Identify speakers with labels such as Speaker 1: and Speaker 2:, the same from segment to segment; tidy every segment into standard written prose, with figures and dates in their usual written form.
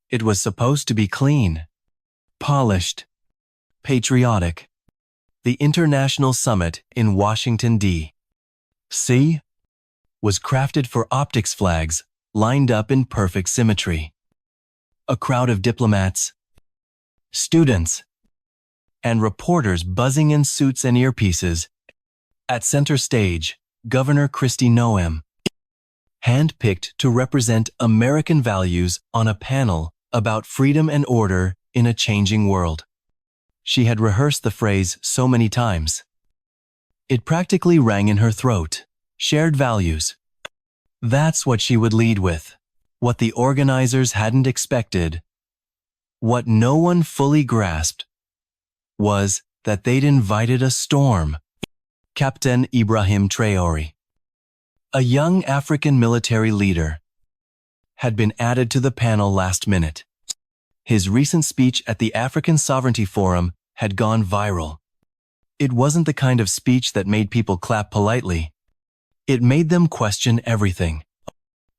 Speaker 1: It was supposed to be clean, polished, patriotic. The International Summit in Washington, D.C. was crafted for optics flags lined up in perfect symmetry. A crowd of diplomats, students, and reporters buzzing in suits and earpieces. At center stage, Governor Christy Noem, handpicked to represent American values on a panel about freedom and order in a changing world. She had rehearsed the phrase so many times. It practically rang in her throat. Shared values. That's what she would lead with. What the organizers hadn't expected, what no one fully grasped, was that they'd invited a storm. Captain Ibrahim Traoré, a young African military leader, had been added to the panel last minute. His recent speech at the African Sovereignty Forum had gone viral. It wasn't the kind of speech that made people clap politely. It made them question everything.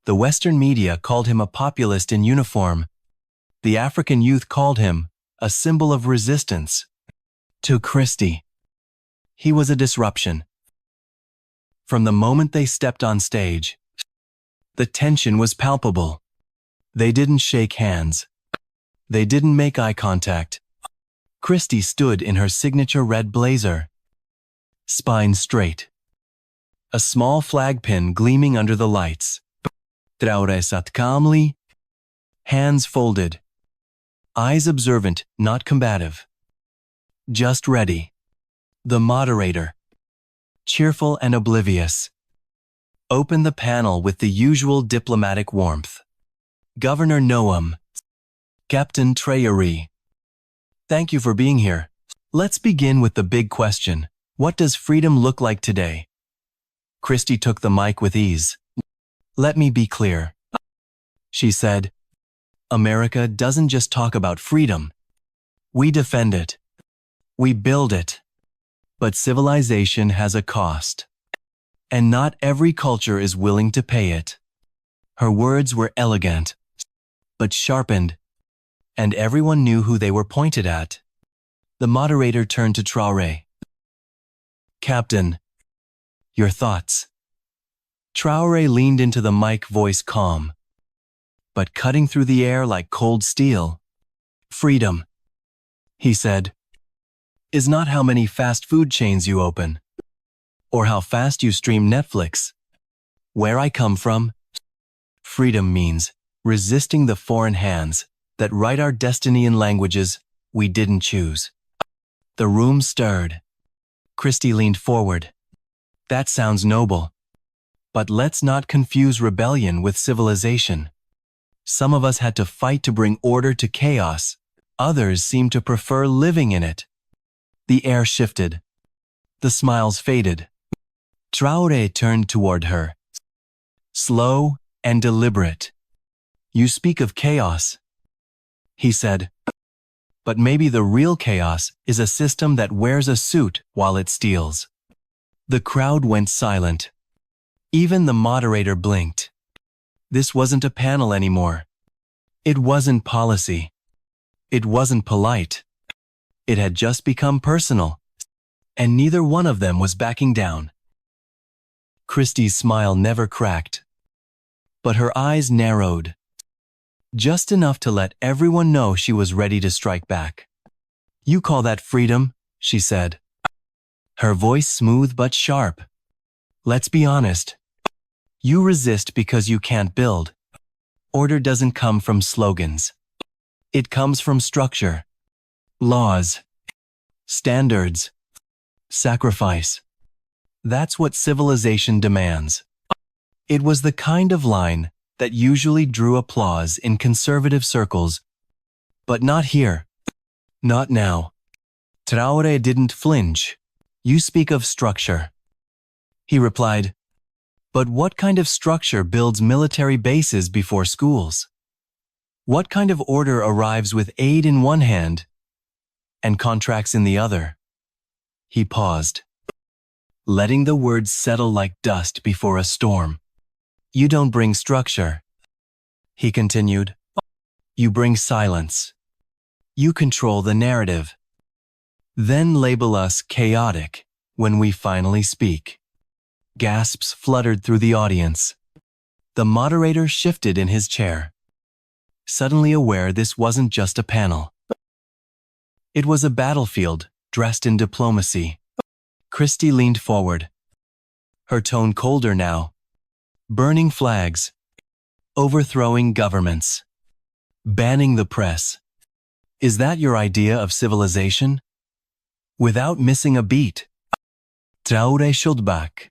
Speaker 1: The Western media called him a populist in uniform. The African youth called him a symbol of resistance. To Christy, he was a disruption. From the moment they stepped on stage, the tension was palpable. They didn't shake hands. They didn't make eye contact. Christy stood in her signature red blazer, spine straight, a small flag pin gleaming under the lights. Traoré sat calmly, hands folded, eyes observant, not combative. Just ready. The moderator, cheerful and oblivious, opened the panel with the usual diplomatic warmth. Governor Noem, Captain Traoré, thank you for being here. Let's begin with the big question. What does freedom look like today? Christy took the mic with ease. Let me be clear, she said. America doesn't just talk about freedom. We defend it. We build it. But civilization has a cost. And not every culture is willing to pay it. Her words were elegant, but sharpened, and everyone knew who they were pointed at. The moderator turned to Traoré. Captain, your thoughts. Traoré leaned into the mic, voice calm, but cutting through the air like cold steel. Freedom, he said, is not how many fast food chains you open, or how fast you stream Netflix. Where I come from, freedom means resisting the foreign hands that write our destiny in languages we didn't choose. The room stirred. Christy leaned forward. That sounds noble. But let's not confuse rebellion with civilization. Some of us had to fight to bring order to chaos. Others seem to prefer living in it. The air shifted. The smiles faded. Traoré turned toward her. Slow and deliberate. You speak of chaos, he said. But maybe the real chaos is a system that wears a suit while it steals. The crowd went silent. Even the moderator blinked. This wasn't a panel anymore. It wasn't policy. It wasn't polite. It had just become personal. And neither one of them was backing down. Christy's smile never cracked, but her eyes narrowed. Just enough to let everyone know she was ready to strike back. You call that freedom, she said. Her voice smooth but sharp. Let's be honest. You resist because you can't build. Order doesn't come from slogans. It comes from structure, laws, standards, sacrifice. That's what civilization demands. It was the kind of line that usually drew applause in conservative circles, but not here. Not now. Traoré didn't flinch. You speak of structure, he replied. But what kind of structure builds military bases before schools? What kind of order arrives with aid in one hand and contracts in the other? He paused, letting the words settle like dust before a storm. You don't bring structure, he continued. You bring silence. You control the narrative. Then label us chaotic when we finally speak. Gasps fluttered through the audience. The moderator shifted in his chair, suddenly aware this wasn't just a panel. It was a battlefield dressed in diplomacy. Christy leaned forward, her tone colder now. Burning flags, overthrowing governments, banning the press. Is that your idea of civilization? Without missing a beat. Traoré showed back.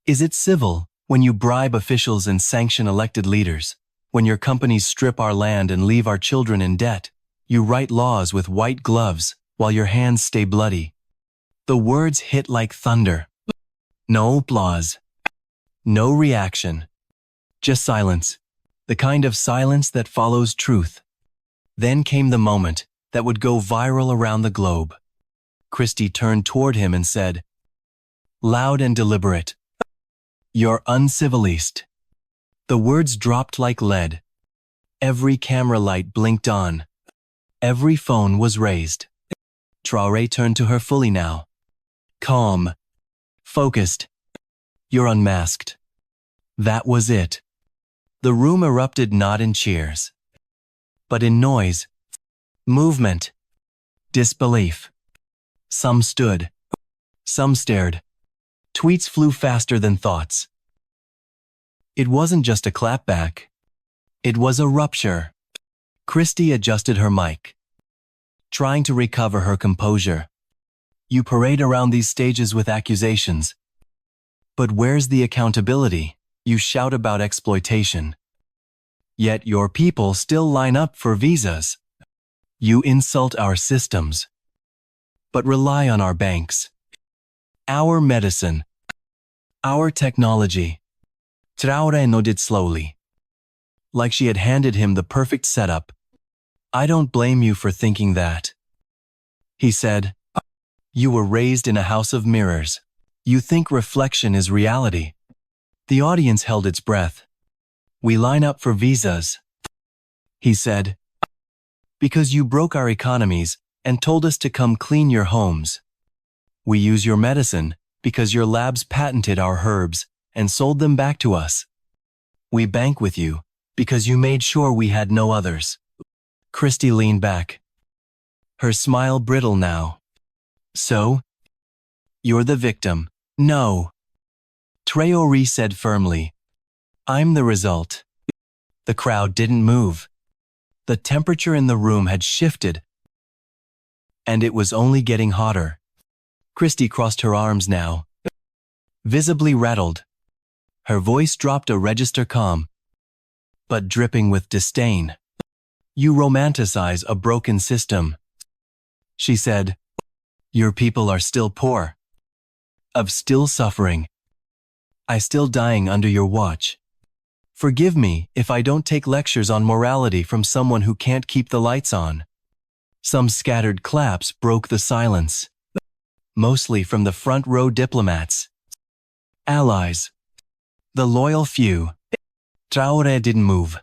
Speaker 1: Is it civil when you bribe officials and sanction elected leaders? When your companies strip our land and leave our children in debt, you write laws with white gloves while your hands stay bloody. The words hit like thunder. No applause. No reaction. Just silence. The kind of silence that follows truth. Then came the moment that would go viral around the globe. Christy turned toward him and said, loud and deliberate, "You're uncivilized." The words dropped like lead. Every camera light blinked on. Every phone was raised. Traoré turned to her fully now. Calm. Focused. "You're unmasked." That was it. The room erupted not in cheers, but in noise, movement, disbelief. Some stood. Some stared. Tweets flew faster than thoughts. It wasn't just a clapback. It was a rupture. Christy adjusted her mic, trying to recover her composure. You parade around these stages with accusations. But where's the accountability? You shout about exploitation. Yet your people still line up for visas. You insult our systems, but rely on our banks, our medicine, our technology. Traoré nodded slowly, like she had handed him the perfect setup. I don't blame you for thinking that. He said, you were raised in a house of mirrors. You think reflection is reality. The audience held its breath. We line up for visas, he said, because you broke our economies and told us to come clean your homes. We use your medicine because your labs patented our herbs and sold them back to us. We bank with you because you made sure we had no others. Christy leaned back, her smile brittle now. So? You're the victim. No. Traoré said firmly. I'm the result. The crowd didn't move. The temperature in the room had shifted, and it was only getting hotter. Christy crossed her arms now, visibly rattled. Her voice dropped a register calm, but dripping with disdain. You romanticize a broken system, she said. Your people are still poor, of still suffering. I still dying under your watch. Forgive me if I don't take lectures on morality from someone who can't keep the lights on. Some scattered claps broke the silence, mostly from the front row diplomats. Allies. The loyal few. Traoré didn't move,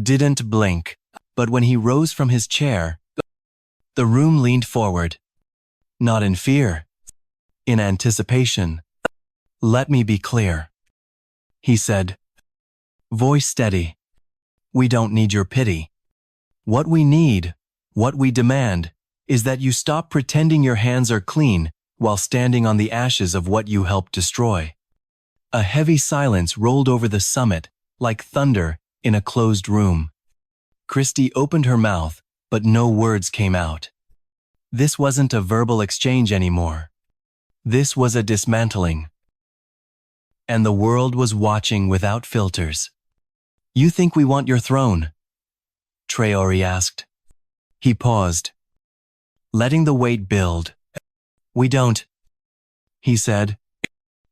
Speaker 1: didn't blink, but when he rose from his chair, the room leaned forward. Not in fear, in anticipation. Let me be clear, he said, voice steady. We don't need your pity. What we need, what we demand, is that you stop pretending your hands are clean while standing on the ashes of what you helped destroy. A heavy silence rolled over the summit like thunder in a closed room. Christy opened her mouth, but no words came out. This wasn't a verbal exchange anymore. This was a dismantling. And the world was watching without filters. You think we want your throne? Traoré asked. He paused, letting the weight build. We don't, he said.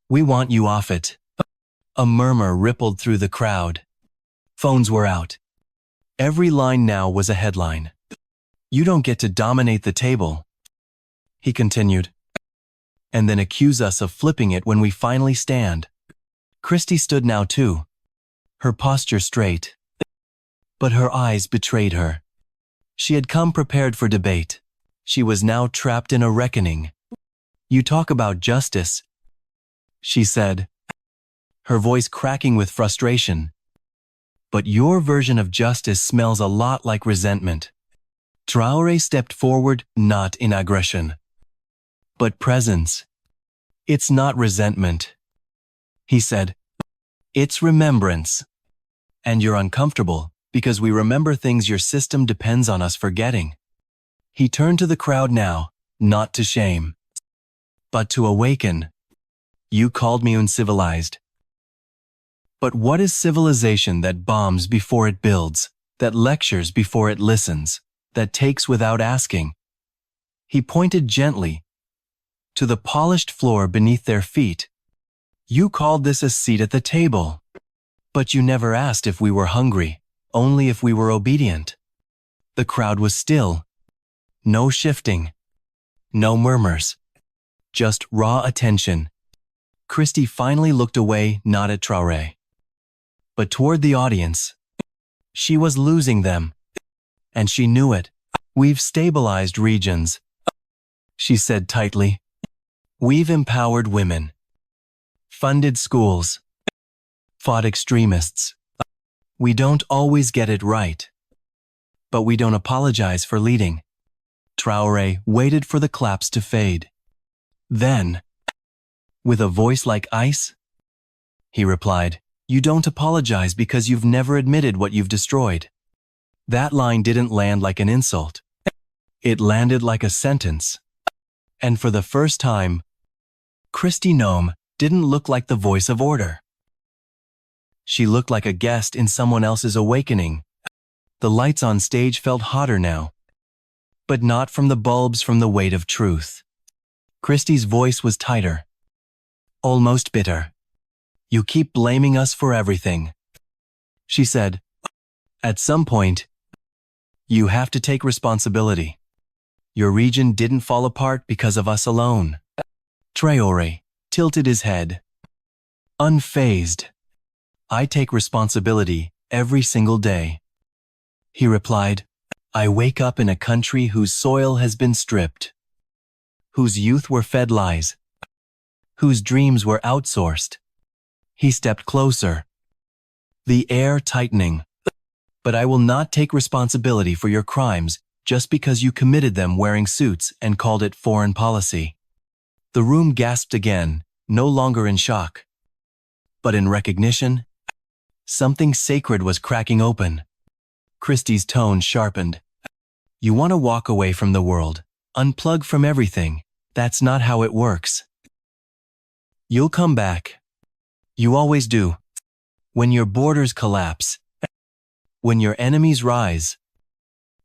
Speaker 1: We want you off it. A murmur rippled through the crowd. Phones were out. Every line now was a headline. You don't get to dominate the table, he continued, and then accuse us of flipping it when we finally stand. Christy stood now too, her posture straight. But her eyes betrayed her. She had come prepared for debate. She was now trapped in a reckoning. "You talk about justice," she said, her voice cracking with frustration. "But your version of justice smells a lot like resentment." Traoré stepped forward, not in aggression, but presence. "It's not resentment," he said. "It's remembrance. And you're uncomfortable because we remember things your system depends on us forgetting." He turned to the crowd now, not to shame, but to awaken. "You called me uncivilized. But what is civilization that bombs before it builds, that lectures before it listens, that takes without asking?" He pointed gently to the polished floor beneath their feet. "You called this a seat at the table. But you never asked if we were hungry, only if we were obedient." The crowd was still. No shifting. No murmurs. Just raw attention. Christy finally looked away, not at Traoré, but toward the audience. She was losing them, and she knew it. "We've stabilized regions," she said tightly. "We've empowered women, funded schools, fought extremists. We don't always get it right, but we don't apologize for leading." Traoré waited for the claps to fade. Then, with a voice like ice, he replied, "You don't apologize because you've never admitted what you've destroyed." That line didn't land like an insult. It landed like a sentence. And for the first time, Christy Noem didn't look like the voice of order. She looked like a guest in someone else's awakening. The lights on stage felt hotter now, but not from the bulbs, from the weight of truth. Christy's voice was tighter, almost bitter. "You keep blaming us for everything," she said. "At some point, you have to take responsibility. Your region didn't fall apart because of us alone." Traoré tilted his head, unfazed. "I take responsibility every single day," he replied. "I wake up in a country whose soil has been stripped, whose youth were fed lies, whose dreams were outsourced." He stepped closer, the air tightening. "But I will not take responsibility for your crimes just because you committed them wearing suits and called it foreign policy." The room gasped again, no longer in shock, but in recognition. Something sacred was cracking open. Christy's tone sharpened. "You want to walk away from the world, unplug from everything. That's not how it works. You'll come back. You always do. When your borders collapse, when your enemies rise,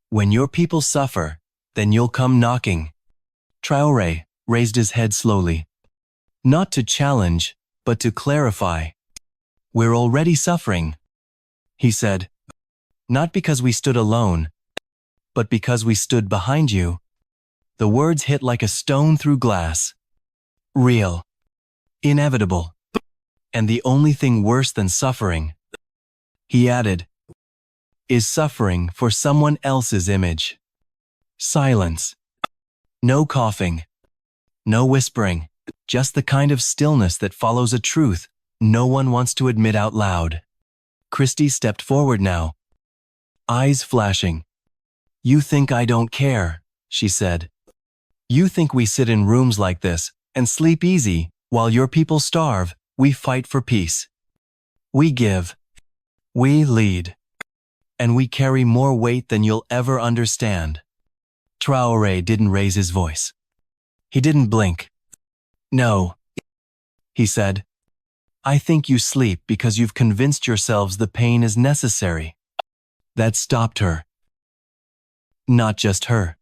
Speaker 1: when your people suffer, then you'll come knocking." Traoré raised his head slowly, not to challenge, but to clarify. "We're already suffering," he said. "Not because we stood alone, but because we stood behind you." The words hit like a stone through glass. Real. Inevitable. And the only thing worse than suffering, he added, is suffering for someone else's image. Silence. No coughing. No whispering. Just the kind of stillness that follows a truth no one wants to admit out loud. Christy stepped forward now, eyes flashing. "You think I don't care," she said. "You think we sit in rooms like this and sleep easy while your people starve. We fight for peace. We give. We lead. And we carry more weight than you'll ever understand." Traoré didn't raise his voice. He didn't blink. "No," he said. "I think you sleep because you've convinced yourselves the pain is necessary." That stopped her. Not just her.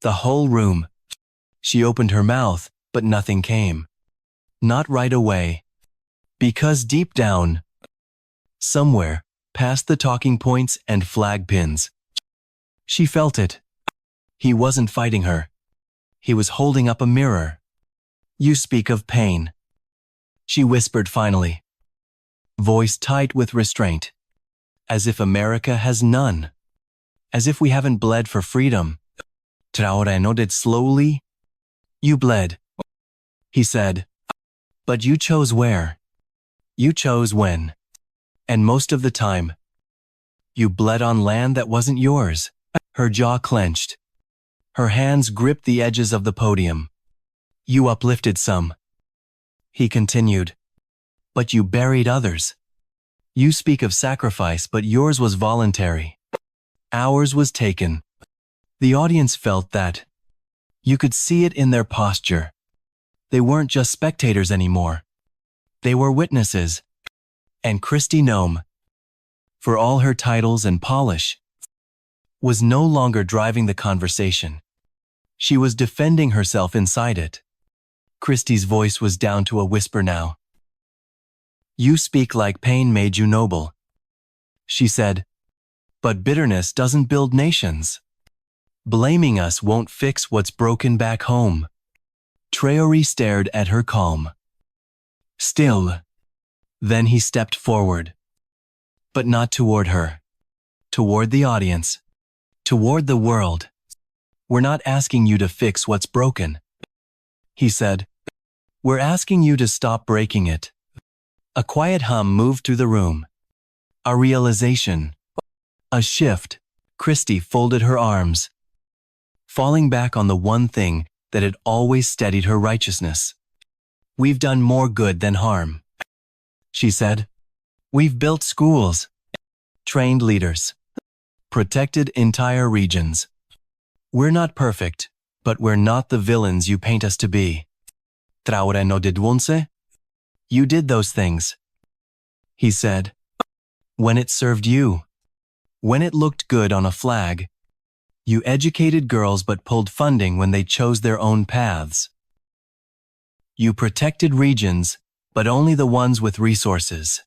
Speaker 1: The whole room. She opened her mouth, but nothing came. Not right away. Because deep down, somewhere, past the talking points and flag pins, she felt it. He wasn't fighting her. He was holding up a mirror. "You speak of pain," she whispered finally, voice tight with restraint. As if America has none. As if we haven't bled for freedom. Traoré nodded slowly. You bled, he said. But you chose where? You chose when. And most of the time, you bled on land that wasn't yours. Her jaw clenched. Her hands gripped the edges of the podium. You uplifted some, he continued. But you buried others. You speak of sacrifice, but yours was voluntary. Ours was taken. The audience felt that. You could see it in their posture. They weren't just spectators anymore. They were witnesses. And Christy Noem, for all her titles and polish, was no longer driving the conversation. She was defending herself inside it. Christy's voice was down to a whisper now. You speak like pain made you noble, she said. But bitterness doesn't build nations. Blaming us won't fix what's broken back home. Traoré stared at her calm. Still. Then he stepped forward. But not toward her. Toward the audience. Toward the world. We're not asking you to fix what's broken, he said. We're asking you to stop breaking it. A quiet hum moved through the room. A realization. A shift. Christy folded her arms, falling back on the one thing that had always steadied her righteousness. We've done more good than harm, she said. We've built schools, trained leaders, protected entire regions. We're not perfect, but we're not the villains you paint us to be. Traoré nodded once. You did those things, he said. When it served you. When it looked good on a flag. You educated girls but pulled funding when they chose their own paths. You protected regions, but only the ones with resources.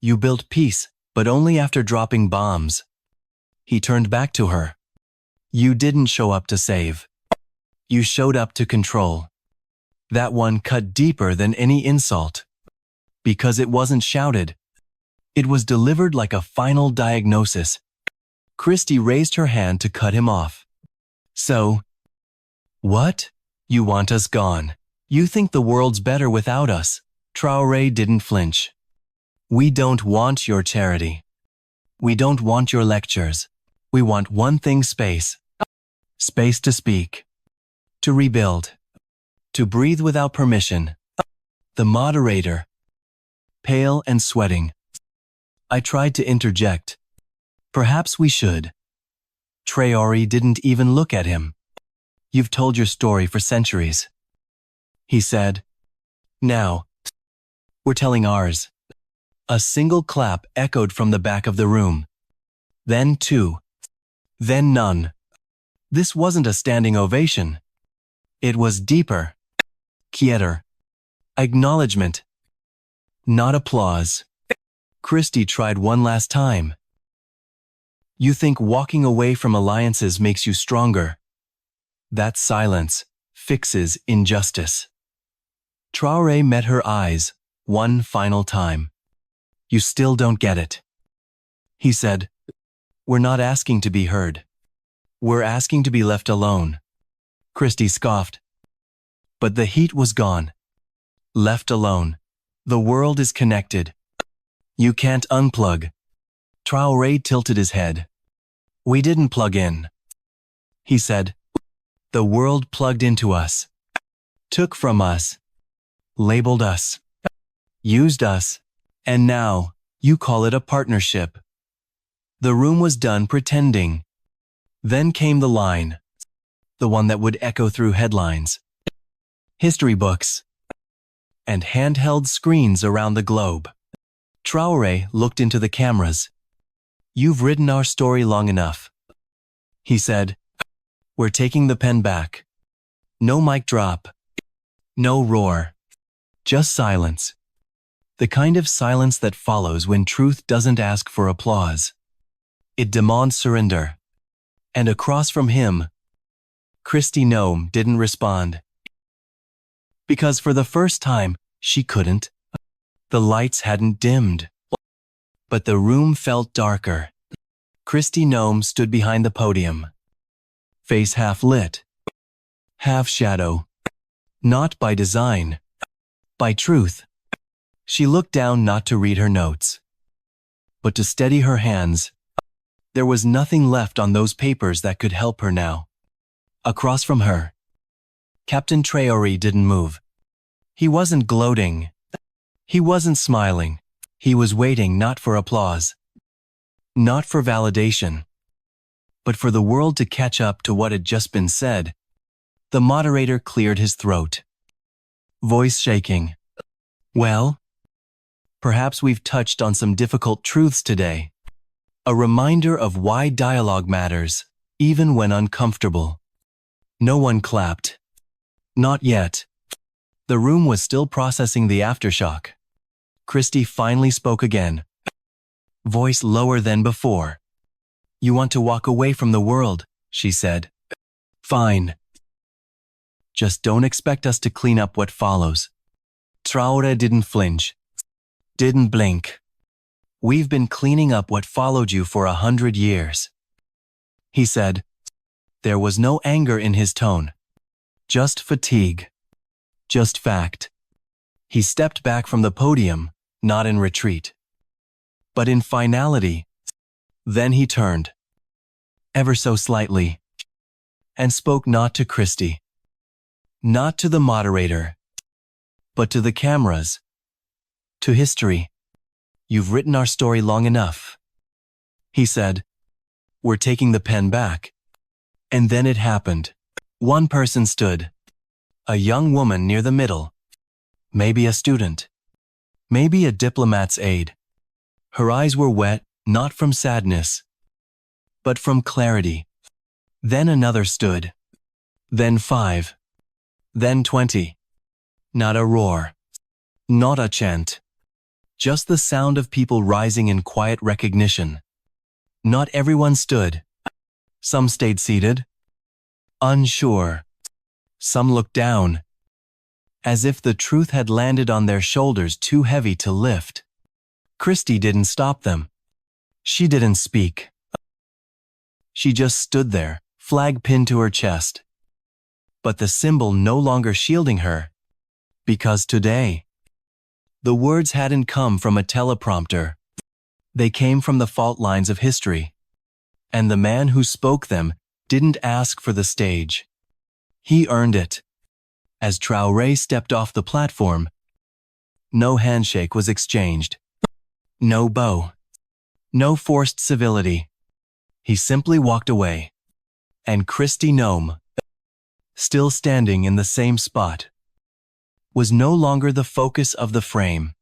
Speaker 1: You built peace, but only after dropping bombs. He turned back to her. You didn't show up to save. You showed up to control. That one cut deeper than any insult. Because it wasn't shouted. It was delivered like a final diagnosis. Christy raised her hand to cut him off. So, what? You want us gone. You think the world's better without us. Traoré didn't flinch. We don't want your charity. We don't want your lectures. We want one thing: space. Space to speak. To rebuild. To breathe without permission. The moderator, pale and sweating. I tried to interject. Perhaps we should. Traoré didn't even look at him. You've told your story for centuries, he said. Now, we're telling ours. A single clap echoed from the back of the room. Then two. Then none. This wasn't a standing ovation. It was deeper. Quieter. Acknowledgement. Not applause. Christy tried one last time. You think walking away from alliances makes you stronger. That silence fixes injustice. Traoré met her eyes one final time. You still don't get it, he said. We're not asking to be heard. We're asking to be left alone. Christy scoffed. But the heat was gone. Left alone. The world is connected. You can't unplug. Traoré tilted his head. We didn't plug in, he said. The world plugged into us. Took from us. Labeled us. Used us. And now, you call it a partnership. The room was done pretending. Then came the line. The one that would echo through headlines. History books. And handheld screens around the globe. Traoré looked into the cameras. You've written our story long enough, he said. We're taking the pen back. No mic drop. No roar. Just silence. The kind of silence that follows when truth doesn't ask for applause. It demands surrender. And across from him, Christy Noem didn't respond. Because for the first time, she couldn't. The lights hadn't dimmed. But the room felt darker. Christy Noem stood behind the podium, face half lit, half shadow. Not by design, by truth. She looked down not to read her notes, but to steady her hands. There was nothing left on those papers that could help her now. Across from her, Captain Traoré didn't move. He wasn't gloating. He wasn't smiling. He was waiting not for applause, not for validation, but for the world to catch up to what had just been said. The moderator cleared his throat, voice shaking. Well, perhaps we've touched on some difficult truths today. A reminder of why dialogue matters, even when uncomfortable. No one clapped. Not yet. The room was still processing the aftershock. Christy finally spoke again, voice lower than before. You want to walk away from the world, she said. Fine. Just don't expect us to clean up what follows. Traoré didn't flinch, didn't blink. We've been cleaning up what followed you for 100 years, he said. There was no anger in his tone, just fatigue, just fact. He stepped back from the podium, not in retreat, but in finality. Then he turned, ever so slightly, and spoke not to Christy, not to the moderator, but to the cameras, to history. You've written our story long enough, he said. We're taking the pen back. And then it happened. One person stood, a young woman near the middle, maybe a student, maybe a diplomat's aide. Her eyes were wet, not from sadness, but from clarity. Then another stood, then 5, then 20. Not a roar, not a chant, just the sound of people rising in quiet recognition. Not everyone stood. Some stayed seated, unsure. Some looked down, as if the truth had landed on their shoulders too heavy to lift. Christy didn't stop them. She didn't speak. She just stood there, flag pinned to her chest. But the symbol no longer shielding her, because today, the words hadn't come from a teleprompter. They came from the fault lines of history. And the man who spoke them didn't ask for the stage. He earned it. As Traoré stepped off the platform, no handshake was exchanged. No bow. No forced civility. He simply walked away. And Christy Noem, still standing in the same spot, was no longer the focus of the frame.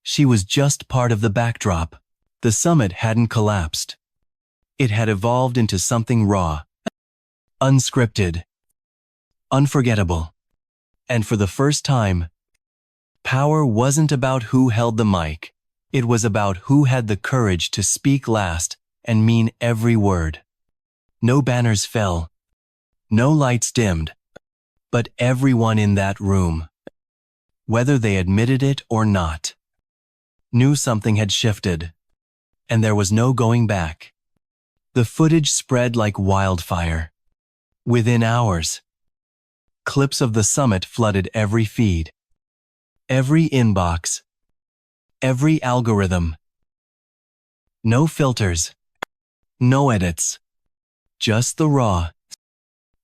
Speaker 1: She was just part of the backdrop. The summit hadn't collapsed. It had evolved into something raw, unscripted, unforgettable. And for the first time, power wasn't about who held the mic. It was about who had the courage to speak last and mean every word. No banners fell, no lights dimmed, but everyone in that room, whether they admitted it or not, knew something had shifted, and there was no going back. The footage spread like wildfire. Within hours, clips of the summit flooded every feed, every inbox, every algorithm. No filters, no edits, just the raw,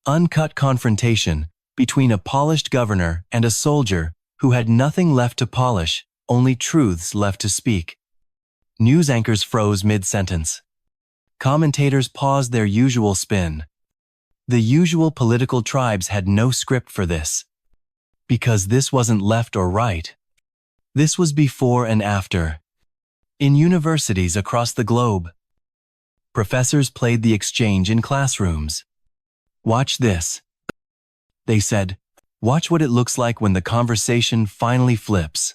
Speaker 1: uncut confrontation between a polished governor and a soldier who had nothing left to polish, only truths left to speak. News anchors froze mid-sentence. Commentators paused their usual spin. The usual political tribes had no script for this. Because this wasn't left or right. This was before and after. In universities across the globe, professors played the exchange in classrooms. Watch this, they said. Watch what it looks like when the conversation finally flips.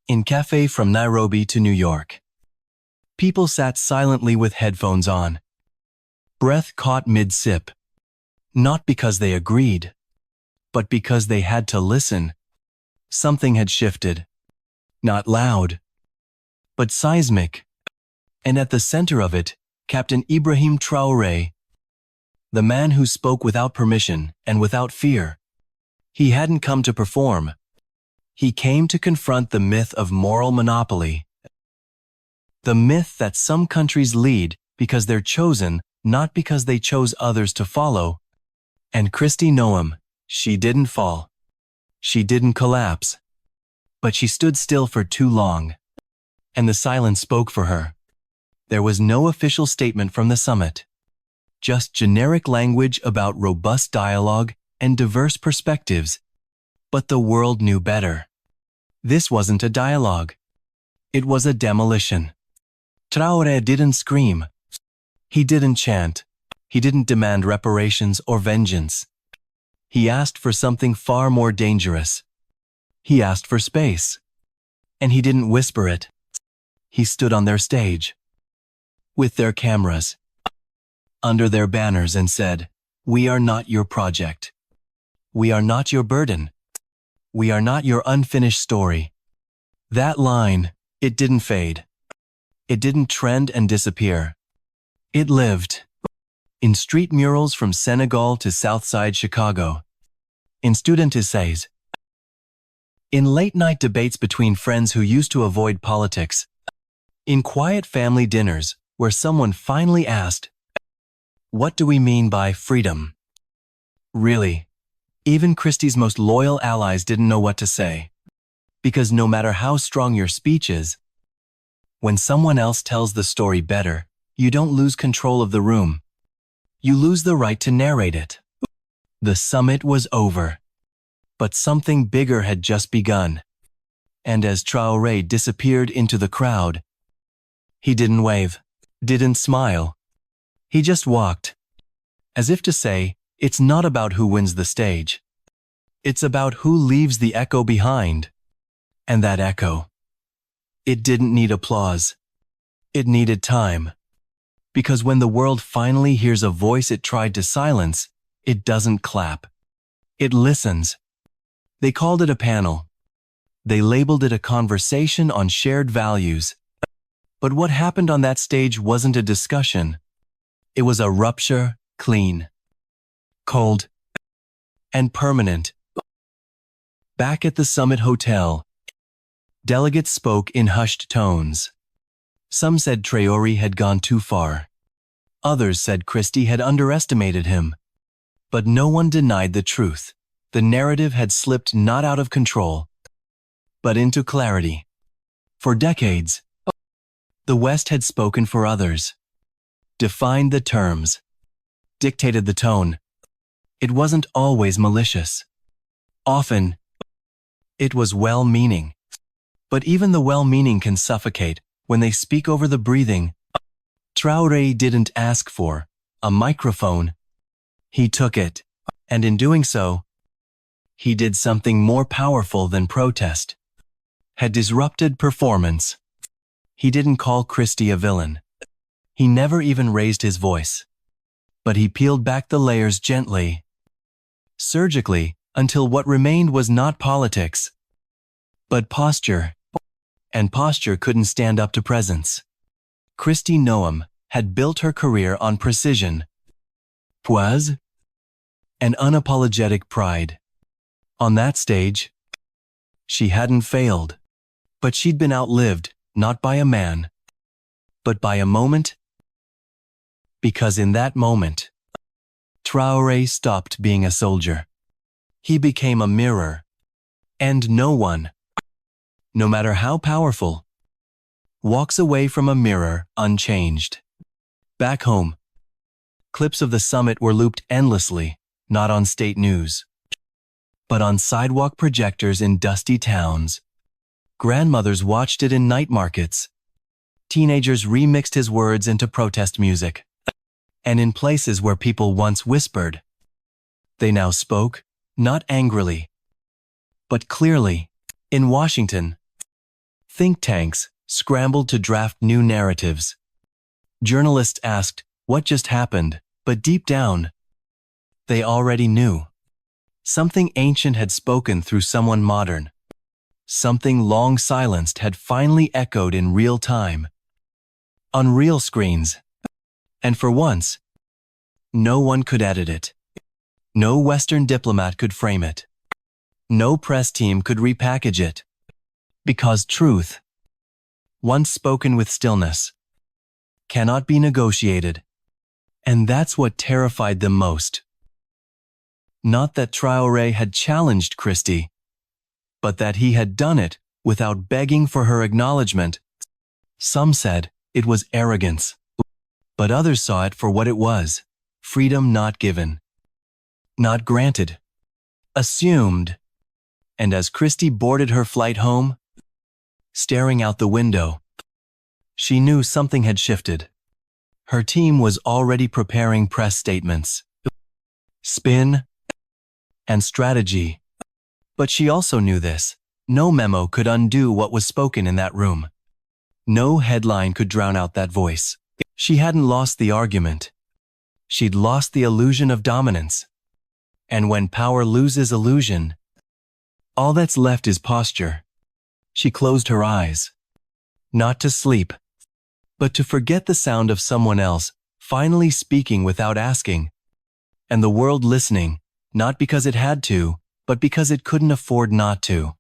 Speaker 1: In cafe from Nairobi to New York, people sat silently with headphones on. Breath caught mid-sip. Not because they agreed, but because they had to listen. Something had shifted. Not loud, but seismic. And at the center of it, Captain Ibrahim Traoré, the man who spoke without permission and without fear. He hadn't come to perform. He came to confront the myth of moral monopoly. The myth that some countries lead because they're chosen, not because they chose others to follow. And Christy Noem, she didn't fall. She didn't collapse. But she stood still for too long. And the silence spoke for her. There was no official statement from the summit. Just generic language about robust dialogue and diverse perspectives. But the world knew better. This wasn't a dialogue. It was a demolition. Traoré didn't scream. He didn't chant. He didn't demand reparations or vengeance. He asked for something far more dangerous. He asked for space. And he didn't whisper it. He stood on their stage, with their cameras, under their banners, and said, "We are not your project. We are not your burden. We are not your unfinished story." That line, it didn't fade. It didn't trend and disappear. It lived. In street murals from Senegal to Southside Chicago. In student essays. In late-night debates between friends who used to avoid politics. In quiet family dinners where someone finally asked, "What do we mean by freedom?" Really, even Christie's most loyal allies didn't know what to say. Because no matter how strong your speech is, when someone else tells the story better, you don't lose control of the room. You lose the right to narrate it. The summit was over. But something bigger had just begun. And as Traoré disappeared into the crowd, he didn't wave, didn't smile. He just walked. As if to say, it's not about who wins the stage. It's about who leaves the echo behind. And that echo, it didn't need applause. It needed time. Because when the world finally hears a voice it tried to silence, it doesn't clap. It listens. They called it a panel. They labeled it a conversation on shared values. But what happened on that stage wasn't a discussion. It was a rupture, clean, cold, and permanent. Back at the Summit Hotel, delegates spoke in hushed tones. Some said Traoré had gone too far. Others said Christy had underestimated him. But no one denied the truth. The narrative had slipped not out of control, but into clarity. For decades, the West had spoken for others, defined the terms, dictated the tone. It wasn't always malicious. Often, it was well-meaning. But even the well-meaning can suffocate when they speak over the breathing. Traoré didn't ask for a microphone. He took it, and in doing so, he did something more powerful than protest. Had disrupted performance. He didn't call Christy a villain. He never even raised his voice. But he peeled back the layers gently, surgically, until what remained was not politics, but posture. And posture couldn't stand up to presence. Christy Noem had built her career on precision, poise, and unapologetic pride. On that stage, she hadn't failed, but she'd been outlived, not by a man, but by a moment. Because in that moment, Traoré stopped being a soldier. He became a mirror, and no one, no matter how powerful, walks away from a mirror unchanged. Back home, clips of the summit were looped endlessly, not on state news, but on sidewalk projectors in dusty towns. Grandmothers watched it in night markets. Teenagers remixed his words into protest music. And in places where people once whispered, they now spoke, not angrily, but clearly. In Washington, think tanks scrambled to draft new narratives. Journalists asked, what just happened? But deep down, they already knew. Something ancient had spoken through someone modern. Something long silenced had finally echoed in real time. on real screens. And for once, no one could edit it. No Western diplomat could frame it. No press team could repackage it. Because truth, once spoken with stillness, cannot be negotiated. And that's what terrified them most. Not that Traoré had challenged Christy, but that he had done it without begging for her acknowledgement. Some said it was arrogance, but others saw it for what it was: freedom not given, not granted, assumed. And as Christy boarded her flight home, staring out the window, she knew something had shifted. Her team was already preparing press statements, spin, and strategy. But she also knew this: no memo could undo what was spoken in that room. No headline could drown out that voice. She hadn't lost the argument. She'd lost the illusion of dominance. And when power loses illusion, all that's left is posture. She closed her eyes, not to sleep, but to forget the sound of someone else finally speaking without asking, and the world listening, not because it had to, but because it couldn't afford not to.